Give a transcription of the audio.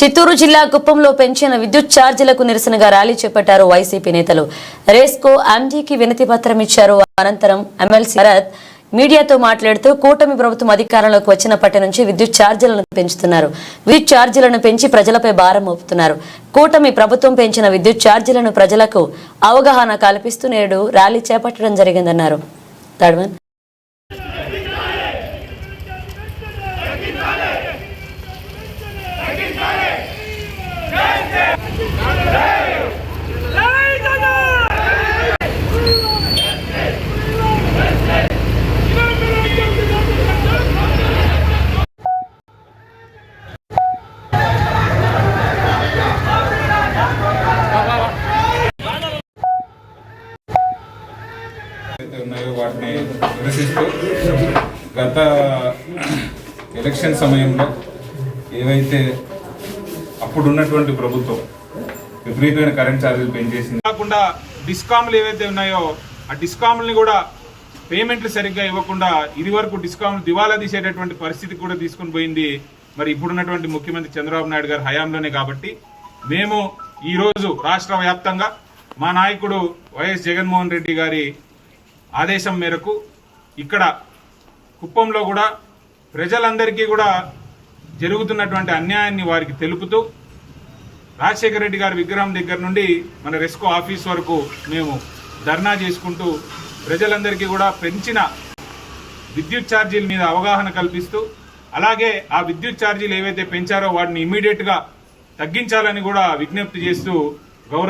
చిత్తూరు జిల్లా కుప్పంలో పెంచిన విద్యుత్ ఛార్జీలకు నిరసనగా ర్యాలీ చేపట్టారు వైసీపీ నేతలు. రేస్కో ఎండీకి వినతి పత్రం ఇచ్చారు. అనంతరం ఎమ్మెల్సీ భరత్ మీడియాతో మాట్లాడుతూ కూటమి ప్రభుత్వం అధికారంలోకి వచ్చినప్పటి నుంచి విద్యుత్ ఛార్జీలను పెంచుతున్నారు. విద్యుత్ ఛార్జీలను పెంచి ప్రజలపై భారం మోపుతున్నారు. కూటమి ప్రభుత్వం పెంచిన విద్యుత్ ఛార్జీలను ప్రజలకు అవగాహన కల్పిస్తూ నేడు ర్యాలీ చేపట్టడం జరిగిందన్నారు. ఉన్నాయో వాటిని నిరసిస్తూ గత ఎలక్షన్ సమయంలో ఏవైతే అప్పుడున్నటువంటి ప్రభుత్వం విపరీతమైన కరెంట్ ఛార్జీలు పెంచేసింది కాకుండా డిస్కామ్లు ఏవైతే ఉన్నాయో ఆ డిస్కామ్లని కూడా పేమెంట్లు సరిగ్గా ఇవ్వకుండా ఇది వరకు డిస్కామ్లు దివాలా తీసేటటువంటి పరిస్థితి కూడా తీసుకుని పోయింది మరి ఇప్పుడున్నటువంటి ముఖ్యమంత్రి చంద్రబాబు నాయుడు గారి హయాంలోనే. కాబట్టి మేము ఈరోజు రాష్ట్ర వ్యాప్తంగా మా నాయకుడు వైఎస్ జగన్మోహన్ రెడ్డి గారి ఆదేశం మేరకు ఇక్కడ కుప్పంలో కూడా ప్రజలందరికీ కూడా జరుగుతున్నటువంటి అన్యాయాన్ని వారికి తెలుపుతూ రాజశేఖర రెడ్డి గారి విగ్రహం దగ్గర నుండి మన రెస్కో ఆఫీస్ వరకు మేము ధర్నా చేసుకుంటూ ప్రజలందరికీ కూడా పెంచిన విద్యుత్ ఛార్జీల మీద అవగాహన కల్పిస్తూ అలాగే ఆ విద్యుత్ ఛార్జీలు ఏవైతే పెంచారో వాటిని ఇమ్మీడియట్ గా తగ్గించాలని కూడా విజ్ఞప్తి చేస్తూ గౌరవ